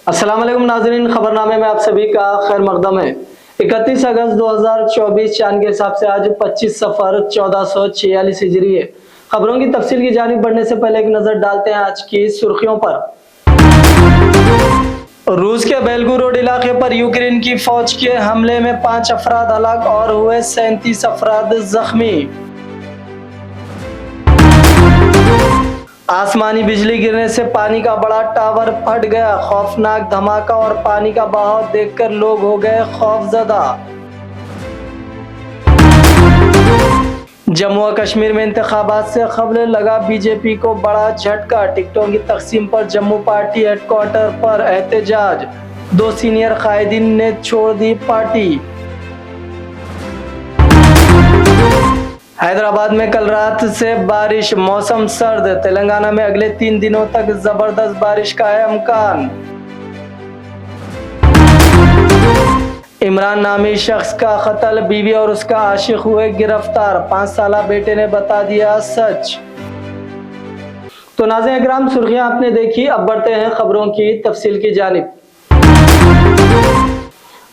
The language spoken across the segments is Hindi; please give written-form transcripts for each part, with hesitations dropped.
अस्सलाम वालेकुम नाज़रीन, खबरनामे में आप सभी का खैर मकदम है। 31 अगस्त 2024 चांद के हिसाब से आज 25 सफर 1446 हिजरी है। खबरों की तफसील की जानिब बढ़ने से पहले एक नजर डालते हैं आज की सुर्खियों पर। रूस के बेलगोरोड इलाके पर यूक्रेन की फौज के हमले में 5 अफराद हलाक और हुए 37 अफराद जख्मी। आसमानी बिजली गिरने से पानी का बड़ा टावर फट गया, खौफनाक धमाका और पानी का बहाव देखकर लोग हो गए खौफजदा। जम्मू और कश्मीर में इंतखाबात से खबरें लगा बीजेपी को बड़ा झटका, टिकटों की तकसीम पर जम्मू पार्टी हेडक्वार्टर पर एहतजाज, 2 सीनियर कायदीन ने छोड़ दी पार्टी। हैदराबाद में कल रात से बारिश, मौसम सर्द, तेलंगाना में अगले 3 दिनों तक जबरदस्त बारिश का है इम्कान। इमरान नामी शख्स का कत्ल, बीवी और उसका आशिक हुए गिरफ्तार, 5 साला बेटे ने बता दिया सच। तो नाज़रीन इकराम, सुर्खियां आपने देखी, अब बढ़ते हैं खबरों की तफसील की जानिब।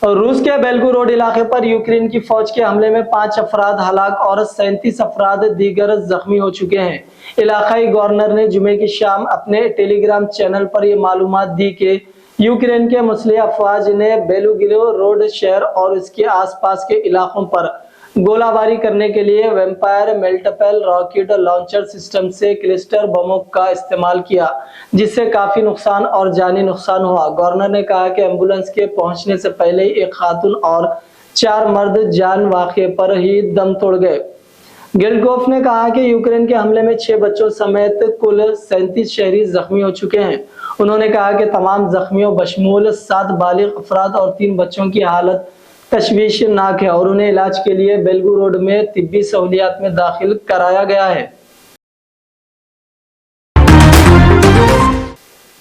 रूस के बेलगोरोड इलाके पर यूक्रेन की फौज के हमले में 5 अफराद हलाक और 37 अफराद दीगर जख्मी हो चुके हैं। इलाकाई गवर्नर ने जुमे की शाम अपने टेलीग्राम चैनल पर यह मालूमात दी कि यूक्रेन के मुस्लिह अफवाज ने बेलगोरोड शहर और इसके आसपास के इलाकों पर गोलाबारी करने के लिए vampire multiple rocket launcher system से क्लस्टर बमों का इस्तेमाल किया, जिससे काफी नुकसान और जानी नुकसान हुआ। गवर्नर ने कहा कि एम्बुलेंस के पहुंचने से पहले ही एक खातून और 4 मर्द जान वाक़े पर ही दम तोड़ गए। गिल्डगोफ ने कहा कि यूक्रेन के हमले में 6 बच्चों समेत कुल 37 शहरी जख्मी हो चुके हैं। उन्होंने कहा कि तमाम जख्मियों बशमूल 7 बालिग अफराद और 3 बच्चों की हालत तशवीशनाक है और उन्हें इलाज के लिए बेलगोरोड में तिब्बी सहूलियात में दाखिल कराया गया है।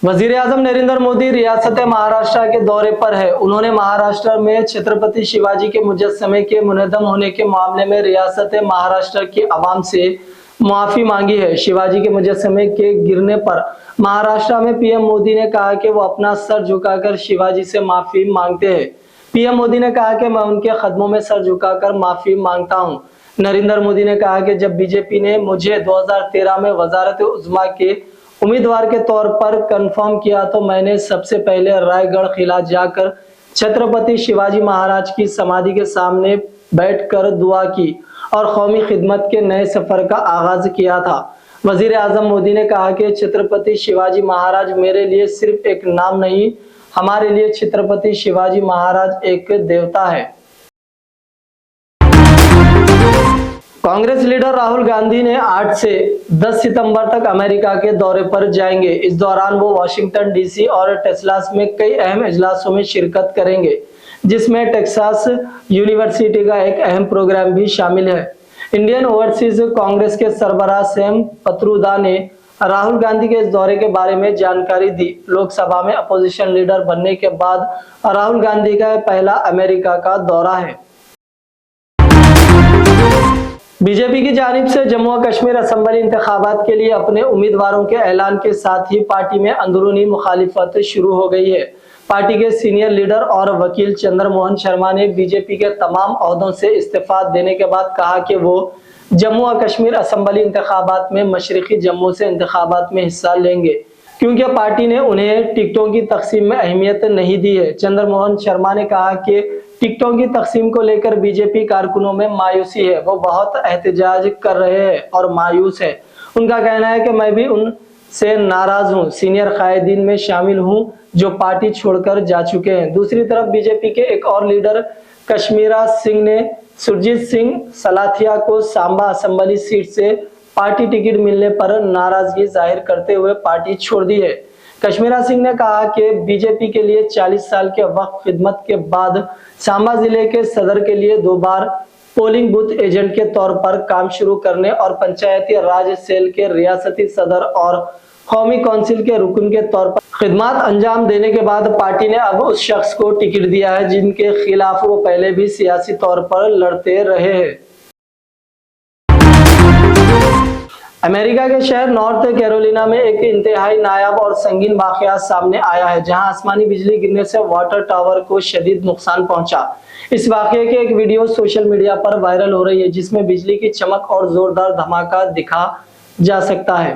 वजीर आजम नरेंद्र मोदी रियासत महाराष्ट्र के दौरे पर है। उन्होंने महाराष्ट्र में छत्रपति शिवाजी के मुजस्समे के मुनहदम होने के मामले में रियासत महाराष्ट्र की आवाम से माफी मांगी है। शिवाजी के मुजस्समे के गिरने पर महाराष्ट्र में पीएम मोदी ने कहा कि वो अपना सर झुकाकर शिवाजी से माफी मांगते हैं। पीएम मोदी ने कहा कि मैं उनके कदमों में सर झुकाकर माफी मांगता हूं। नरेंद्र मोदी ने कहा कि जब बीजेपी ने मुझे 2013 में वजारत उज़्मा के उम्मीदवार के तौर पर कंफर्म किया तो मैंने सबसे पहले रायगढ़ किला जाकर छत्रपति शिवाजी महाराज की समाधि के सामने बैठकर दुआ की और कौमी खिदमत के नए सफर का आगाज किया था। वजीर आजम मोदी ने कहा कि छत्रपति शिवाजी महाराज मेरे लिए सिर्फ एक नाम नहीं, हमारे लिए छत्रपति शिवाजी महाराज एक देवता है। कांग्रेस लीडर राहुल गांधी ने 8 से 10 सितंबर तक अमेरिका के दौरे पर जाएंगे। इस दौरान वो वाशिंगटन डीसी और टेक्सास में कई अहम इजलासों में शिरकत करेंगे, जिसमें टेक्सास यूनिवर्सिटी का एक अहम प्रोग्राम भी शामिल है। इंडियन ओवरसीज कांग्रेस के सरबराह सैम पत्रुदा ने राहुल गांधी के इस दौरे के बारे में जानकारी दी। लोकसभा में अपोजिशन लीडर बनने के बाद राहुल गांधी का पहला अमेरिका का दौरा है। बीजेपी की जानिब से जम्मू और कश्मीर असेंबली इंतखाबात के लिए अपने उम्मीदवारों के ऐलान के साथ ही पार्टी में अंदरूनी मुखालिफत शुरू हो गई है। पार्टी के सीनियर लीडर और वकील चंद्र मोहन शर्मा ने बीजेपी के तमाम ओहदों से इस्तीफा देने के बाद कहा कि वो जम्मू और कश्मीर असेंबली इंतखाबात में मशरकी जम्मू से इंतखाबात में हिस्सा लेंगे, क्योंकि पार्टी ने उन्हें टिकटों की तकसीम में अहमियत नहीं दी है। चंद्र मोहन शर्मा ने कहा कि टिकटों की तकसीम को लेकर बीजेपी कारकुनों में मायूसी है, वो बहुत एहतजाज कर रहे हैं और मायूस है। उनका कहना है कि मैं भी उनसे नाराज हूँ, सीनियर कायदीन में शामिल हूँ जो पार्टी छोड़कर जा चुके हैं। दूसरी तरफ बीजेपी के एक और लीडर कश्मीरा सिंह ने सुरजीत सिंह सलाथिया को सांबा असेंबली सीट से पार्टी टिकट मिलने पर नाराजगी जाहिर करते हुए पार्टी छोड़ दी है। कश्मीरा सिंह ने कहा कि बीजेपी के लिए 40 साल के वक्त खिदमत के बाद सांबा जिले के सदर के लिए 2 बार पोलिंग बूथ एजेंट के तौर पर काम शुरू करने और पंचायती राज सेल के रियासती सदर और कौमी काउंसिल के रुकन के तौर पर खिदमत अंजाम देने के बाद पार्टी ने अब उस शख्स को टिकट दिया है जिनके खिलाफ वो पहले भी सियासी तौर पर लड़ते रहे हैं। अमेरिका के शहर नॉर्थ कैरोलिना में एक इंतहाई नायाब और संगीन वाकया सामने आया है, जहां आसमानी बिजली गिरने से वाटर टावर को शदीद नुकसान पहुंचा। इस वाकये की एक वीडियो सोशल मीडिया पर वायरल हो रही है, जिसमें बिजली की चमक और जोरदार धमाका दिखा जा सकता है।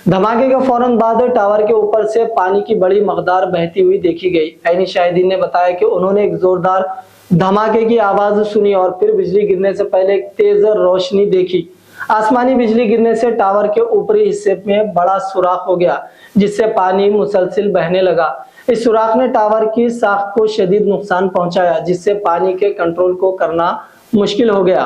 धमाके के फौरन बाद टावर के ऊपर से पानी की बड़ी मकदार बहती हुई देखी गई। ऐनी शाहिदीन ने बताया कि उन्होंने एक जोरदार धमाके की आवाज सुनी और फिर बिजली गिरने से पहले एक तेज रोशनी देखी। आसमानी बिजली गिरने से टावर के ऊपरी हिस्से में बड़ा सुराख हो गया, जिससे पानी मुसलसिल बहने लगा। इस सुराख ने टावर की साख को शदीद नुकसान पहुंचाया, जिससे पानी के कंट्रोल को करना मुश्किल हो गया।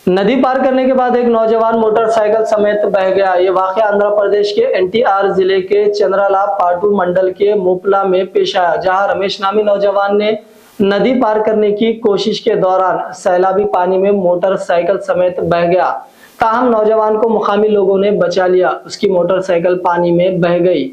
नदी पार करने के बाद एक नौजवान मोटरसाइकिल समेत बह गया। ये वाकया आंध्र प्रदेश के एनटीआर जिले के चंद्रला पाटू मंडल के मोपला में पेश आया, जहां रमेश नामी नौजवान ने नदी पार करने की कोशिश के दौरान सैलाबी पानी में मोटरसाइकिल समेत बह गया। ताहम नौजवान को मुकामी लोगों ने बचा लिया, उसकी मोटरसाइकिल पानी में बह गई।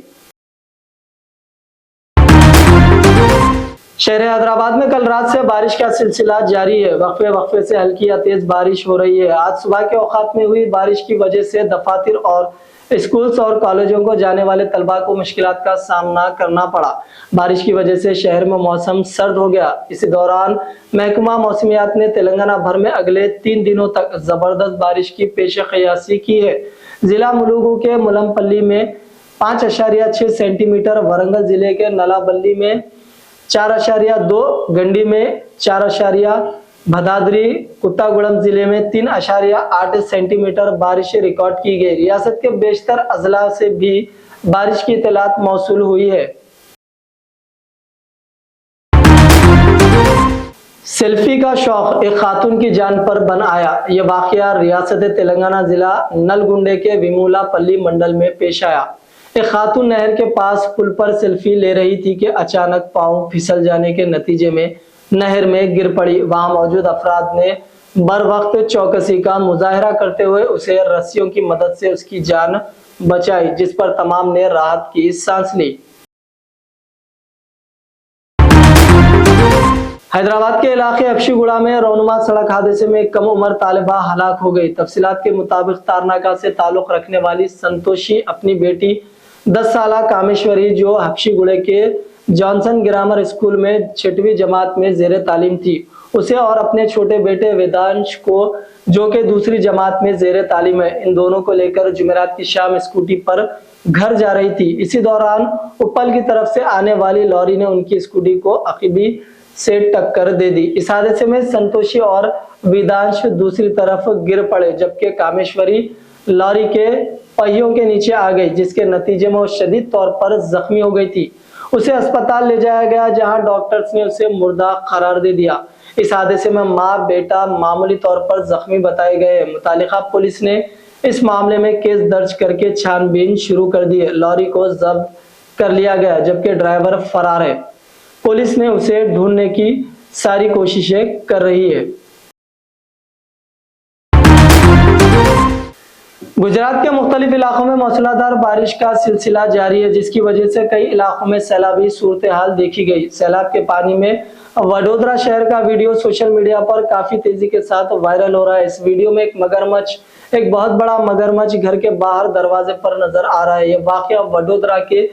शहर हैदराबाद में कल रात से बारिश का सिलसिला जारी है। वक्फे वक्फे से हल्की या तेज बारिश हो रही है। आज सुबह के औकात में हुई बारिश की वजह से दफातर और स्कूल्स और कॉलेजों को जाने वाले तलबा को मुश्किलात का सामना करना पड़ा। बारिश की वजह से शहर में मौसम सर्द हो गया। इसी दौरान महकमा मौसमियात ने तेलंगाना भर में अगले 3 दिनों तक जबरदस्त बारिश की पेशकयासी की है। जिला मुलुगु के मुलमपल्ली में 5.6 सेंटीमीटर, वरंगल जिले के नलाबल्ली में 4.2, गंडी में 4, भदादरी कुत्तागुड़म जिले में 3.8 सेंटीमीटर बारिश रिकॉर्ड की गई। रियासत के बेशतर अजला से भी बारिश की इत्तलात मौसूल हुई है। सेल्फी का शौक एक खातून की जान पर बन आया। यह वाकया रियासत तेलंगाना जिला नलगुंडे के विमूलापल्ली मंडल में पेश आया। एक खातून नहर के पास पुल पर सेल्फी ले रही थी कि अचानक पांव फिसल जाने के नतीजे में नहर में गिर पड़ी। वहां मौजूद अफराद ने बर वक्त चौकसी का मुजाहरा करते हुए उसे रस्सियों की मदद से उसकी जान बचाई, जिस पर तमाम ने राहत की सांस ली। हैदराबाद के इलाके हबशीगुड़ा में रौनुमा सड़क हादसे में एक कम उम्र तालिबा हलाक हो गई। तफसीलात के मुताबिक तारनाका से ताल्लुक रखने वाली संतोषी अपनी बेटी 10 साल कामेश्वरी, जो हबशीगुड़े के जॉनसन ग्रामर स्कूल में 6वीं जमात में जेर तालीम थी, उसे और अपने छोटे बेटे वेदांश को, जो कि दूसरी जमात में जेर तालीम है, इन दोनों को लेकर जुमेरात की शाम स्कूटी पर घर जा रही थी। इसी दौरान उपल की तरफ से आने वाली लॉरी ने उनकी स्कूटी को अकीबी से टक्कर दे दी। इस हादसे में संतोषी और वेदांश दूसरी तरफ गिर पड़े, जबकि कामेश्वरी लॉरी के पहियों के नीचे आ गई, जिसके नतीजे में वो शदीद तौर पर जख्मी हो गई थी। उसे अस्पताल ले जाया गया, जहां डॉक्टर्स ने उसे मुर्दा करार दे दिया। इस हादसे में मां बेटा मामूली तौर पर जख्मी बताए गए। मुतालिका पुलिस ने इस मामले में केस दर्ज करके छानबीन शुरू कर दी है। लॉरी को जब्त कर लिया गया, जबकि ड्राइवर फरार है। पुलिस ने उसे ढूंढने की सारी कोशिशें कर रही है। गुजरात के मुख्तलिफ इलाकों में मौसलाधार बारिश का सिलसिला जारी है, जिसकी वजह से कई इलाकों में सैलाबी सूरत हाल देखी गई। सैलाब के पानी में वडोदरा शहर का वीडियो सोशल मीडिया पर काफी तेजी के साथ वायरल हो रहा है। इस वीडियो में एक बहुत बड़ा मगरमच्छ घर के बाहर दरवाजे पर नजर आ रहा है। यह वाकया वडोदरा के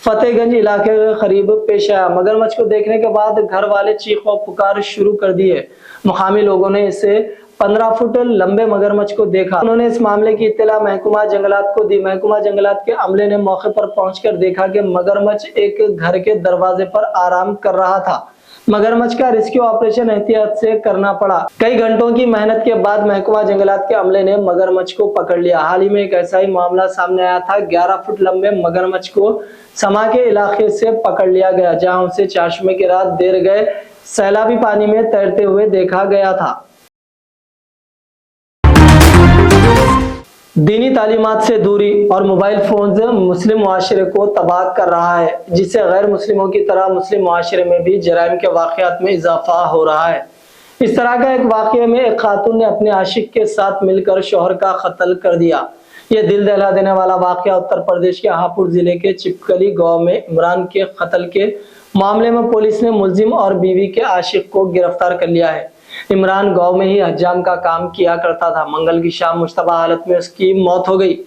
फतेहगंज इलाके के करीब पेश आया। मगरमच्छ को देखने के बाद घर वाले चीख और पुकार शुरू कर दिए। मुकामी लोगों ने इसे 15 फुट लंबे मगरमच्छ को देखा। उन्होंने इस मामले की इत्तला महकमा जंगलात को दी। महकमा जंगलात के अमले ने मौके पर पहुंचकर देखा कि मगरमच्छ एक घर के दरवाजे पर आराम कर रहा था। मगरमच्छ का रेस्क्यू ऑपरेशन एहतियात से करना पड़ा। कई घंटों की मेहनत के बाद महकमा जंगलात के अमले ने मगरमच्छ को पकड़ लिया। हाल ही में एक ऐसा ही मामला सामने आया था। 11 फुट लंबे मगरमच्छ को समा के इलाके से पकड़ लिया गया, जहां उसे चाशमे की रात देर गए सैलाबी पानी में तैरते हुए देखा गया था। दीनी तालीमात से दूरी और मोबाइल फोन मुस्लिम मुआशरे को तबाह कर रहा है, जिससे गैर मुस्लिमों की तरह मुस्लिम मुआशरे में भी जराइम के वाकयात में इजाफा हो रहा है। इस तरह का एक वाकये में एक खातून ने अपने आशिक के साथ मिलकर शौहर का कत्ल कर दिया। यह दिल दहला देने वाला वाकया उत्तर प्रदेश के हापुड़ जिले के चिपकली गांव में इमरान के कत्ल के मामले में पुलिस ने मुलजिम और बीवी के आशिक को गिरफ्तार कर लिया है। इमरान गांव में ही हज्जाम का काम किया करता था। मंगल की शाम मुश्तबा हालत में उसकी मौत हो गई।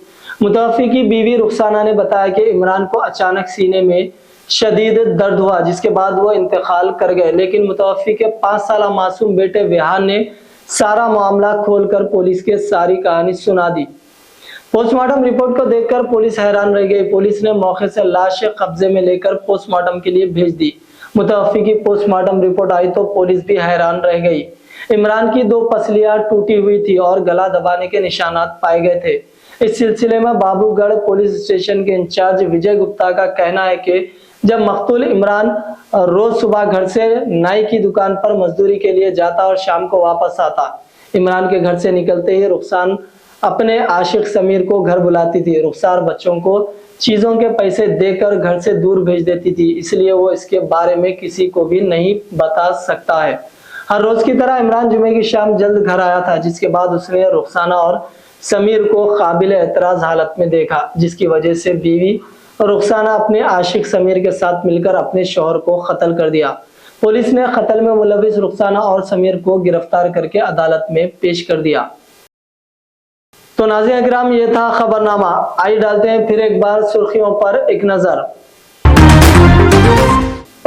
मुतवफ़्फ़ी की बीवी रुखसाना ने बताया कि इमरान को अचानक सीने में शदीद दर्द हुआ, जिसके बाद वो इंतकाल कर गए। लेकिन मुतवफ़्फ़ी के 5 साला मासूम बेटे विहान ने सारा मामला खोलकर पुलिस के सारी कहानी सुना दी। पोस्टमार्टम रिपोर्ट को देखकर पुलिस हैरान रह गई। पुलिस ने मौके से लाश कब्जे में लेकर पोस्टमार्टम के लिए भेज दी। मुतवफ़्फ़ी की पोस्टमार्टम रिपोर्ट आई तो पुलिस भी हैरान रह गई। इमरान की 2 पसलियां टूटी हुई थी और गला दबाने के निशानात पाए गए थे। इस सिलसिले में बाबूगढ़ पुलिस स्टेशन के इंचार्ज विजय गुप्ता का कहना है कि जब मकतूल इमरान रोज सुबह घर से नाई की दुकान पर मजदूरी के लिए जाता और शाम को वापस आता। इमरान के घर से निकलते ही रुखसान अपने आशिक समीर को घर बुलाती थी। रुखसार बच्चों को चीजों के पैसे देकर घर से दूर भेज देती थी, इसलिए वो इसके बारे में किसी को भी नहीं बता सकता है। हर रोज की तरह इमरान जुमे की शाम जल्द घर आया था, जिसके बाद उसने रुखसाना और समीर को काबिल एतराज हालत में देखा, जिसकी वजह से बीवी रुखसाना अपने आशिक समीर के साथ मिलकर अपने शौहर को कत्ल कर दिया। पुलिस ने कत्ल में मुलविस रुखसाना और समीर को गिरफ्तार करके अदालत में पेश कर दिया। तो नाज़रीन किराम, ये था खबरनामा। आइए डालते हैं फिर एक बार सुर्खियों पर एक नजर।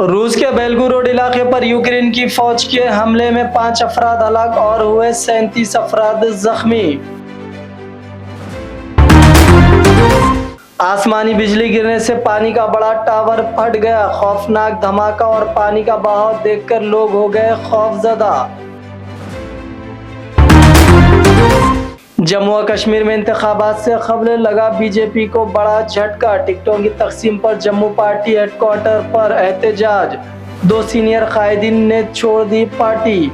रूस के बेलगोरोड इलाके पर यूक्रेन की फौज के हमले में 5 अफराद हलाक और हुए 37 अफराद जख्मी। आसमानी बिजली गिरने से पानी का बड़ा टावर फट गया। खौफनाक धमाका और पानी का बहाव देखकर लोग हो गए खौफजदा। जम्मू और कश्मीर में इंतखाबात से खबरें लगा बीजेपी को बड़ा झटका। टिकटों की तकसीम पर जम्मू पार्टी हेडक्वार्टर पर एहतजाज। 2 सीनियर कायदीन ने छोड़ दी पार्टी।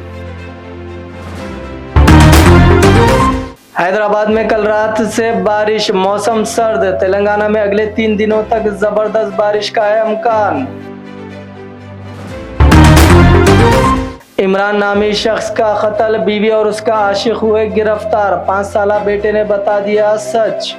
हैदराबाद में कल रात से बारिश, मौसम सर्द। तेलंगाना में अगले 3 दिनों तक जबरदस्त बारिश का है इम्कान। इमरान नामी शख्स का कत्ल, बीवी और उसका आशिक हुए गिरफ्तार। 5 साला बेटे ने बता दिया सच।